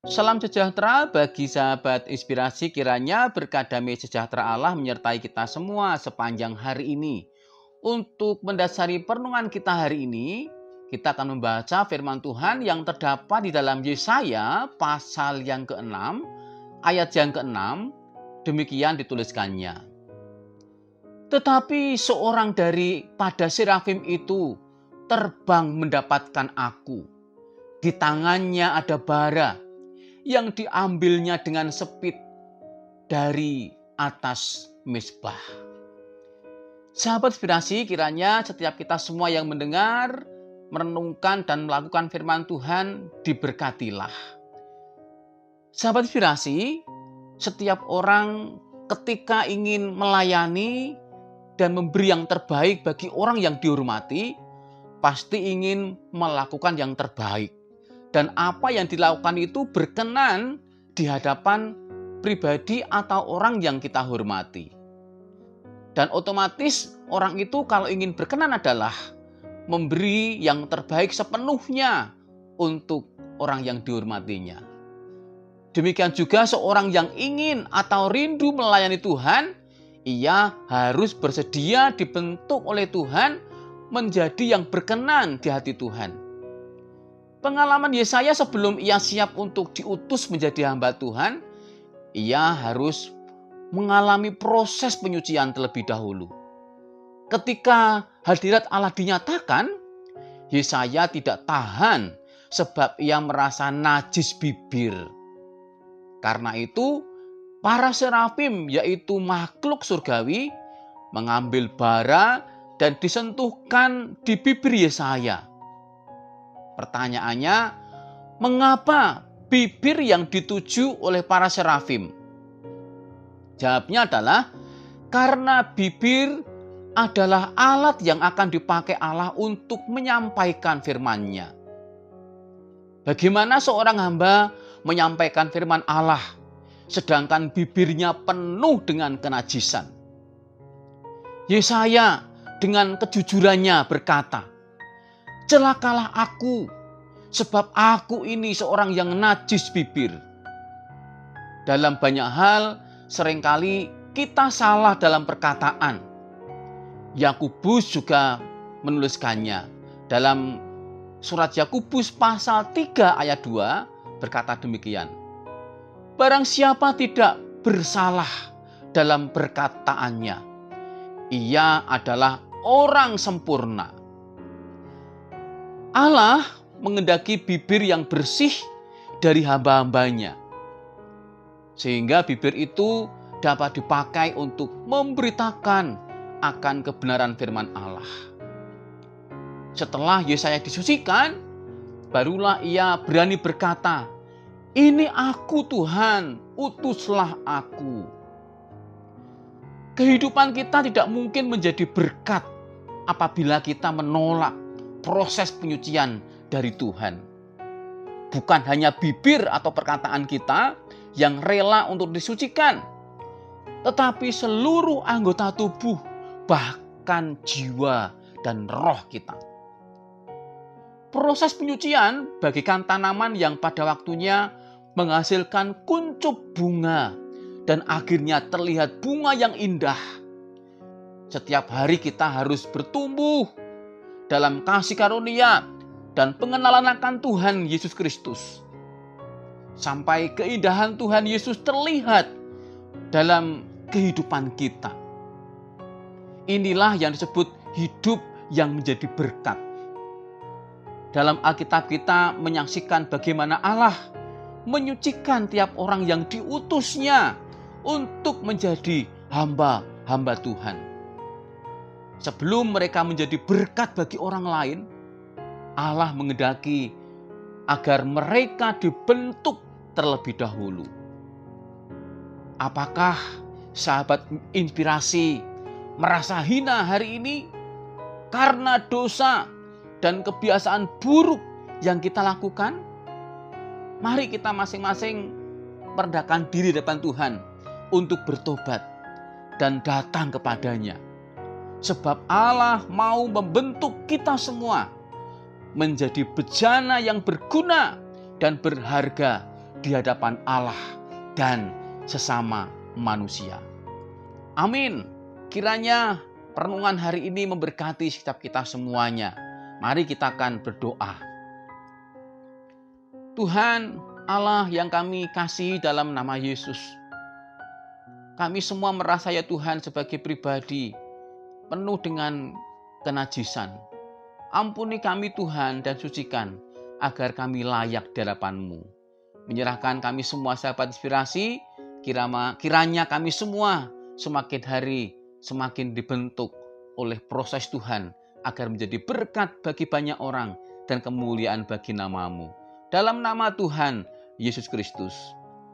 Salam sejahtera bagi sahabat inspirasi, kiranya berkat damai sejahtera Allah menyertai kita semua sepanjang hari ini. Untuk mendasari perenungan kita hari ini, kita akan membaca firman Tuhan yang terdapat di dalam Yesaya pasal yang ke-6, ayat yang ke-6, demikian dituliskannya. Tetapi seorang daripada serafim itu terbang mendapatkan aku. Di tangannya ada bara yang diambilnya dengan sepit dari atas mezbah. Sahabat inspirasi, kiranya setiap kita semua yang mendengar, merenungkan dan melakukan firman Tuhan diberkatilah. Sahabat inspirasi, setiap orang ketika ingin melayani dan memberi yang terbaik bagi orang yang dihormati, pasti ingin melakukan yang terbaik. Dan apa yang dilakukan itu berkenan di hadapan pribadi atau orang yang kita hormati. Dan otomatis orang itu kalau ingin berkenan adalah memberi yang terbaik sepenuhnya untuk orang yang dihormatinya. Demikian juga seorang yang ingin atau rindu melayani Tuhan, ia harus bersedia dibentuk oleh Tuhan menjadi yang berkenan di hati Tuhan. Pengalaman Yesaya sebelum ia siap untuk diutus menjadi hamba Tuhan, ia harus mengalami proses penyucian terlebih dahulu. Ketika hadirat Allah dinyatakan, Yesaya tidak tahan sebab ia merasa najis bibir. Karena itu, para serafim yaitu makhluk surgawi mengambil bara dan disentuhkan di bibir Yesaya. Pertanyaannya, mengapa bibir yang dituju oleh para serafim? Jawabnya adalah karena bibir adalah alat yang akan dipakai Allah untuk menyampaikan firman-Nya. Bagaimana seorang hamba menyampaikan firman Allah sedangkan bibirnya penuh dengan kenajisan? Yesaya dengan kejujurannya berkata, "Celakalah aku, sebab aku ini seorang yang najis bibir." Dalam banyak hal, seringkali kita salah dalam perkataan. Yakobus juga menuliskannya. Dalam surat Yakobus pasal 3 ayat 2 berkata demikian. Barang siapa tidak bersalah dalam perkataannya, ia adalah orang sempurna. Allah mengendaki bibir yang bersih dari hamba-hambanya. Sehingga bibir itu dapat dipakai untuk memberitakan akan kebenaran firman Allah. Setelah Yesaya disucikan, barulah ia berani berkata, "Ini aku Tuhan, utuslah aku." Kehidupan kita tidak mungkin menjadi berkat apabila kita menolak proses penyucian dari Tuhan. Bukan hanya bibir atau perkataan kita yang rela untuk disucikan, tetapi seluruh anggota tubuh, bahkan jiwa dan roh kita. Proses penyucian bagaikan tanaman yang pada waktunya menghasilkan kuncup bunga dan akhirnya terlihat bunga yang indah. Setiap hari kita harus bertumbuh dalam kasih karunia dan pengenalan akan Tuhan Yesus Kristus. Sampai keindahan Tuhan Yesus terlihat dalam kehidupan kita. Inilah yang disebut hidup yang menjadi berkat. Dalam Alkitab kita menyaksikan bagaimana Allah menyucikan tiap orang yang diutusnya untuk menjadi hamba-hamba Tuhan. Sebelum mereka menjadi berkat bagi orang lain, Allah mengendaki agar mereka dibentuk terlebih dahulu. Apakah sahabat inspirasi merasa hina hari ini karena dosa dan kebiasaan buruk yang kita lakukan? Mari kita masing-masing merendahkan diri di depan Tuhan untuk bertobat dan datang kepadanya. Sebab Allah mau membentuk kita semua menjadi bejana yang berguna dan berharga di hadapan Allah dan sesama manusia. Amin. Kiranya perenungan hari ini memberkati setiap kita semuanya. Mari kita akan berdoa. Tuhan Allah yang kami kasihi dalam nama Yesus, kami semua merasa ya Tuhan sebagai pribadi penuh dengan kenajisan. Ampuni kami Tuhan dan sucikan agar kami layak di hadapan-Mu. Menyerahkan kami semua sahabat inspirasi, kiranya kami semua semakin hari semakin dibentuk oleh proses Tuhan agar menjadi berkat bagi banyak orang dan kemuliaan bagi nama-Mu. Dalam nama Tuhan Yesus Kristus.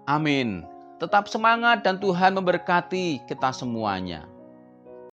Amin. Tetap semangat dan Tuhan memberkati kita semuanya.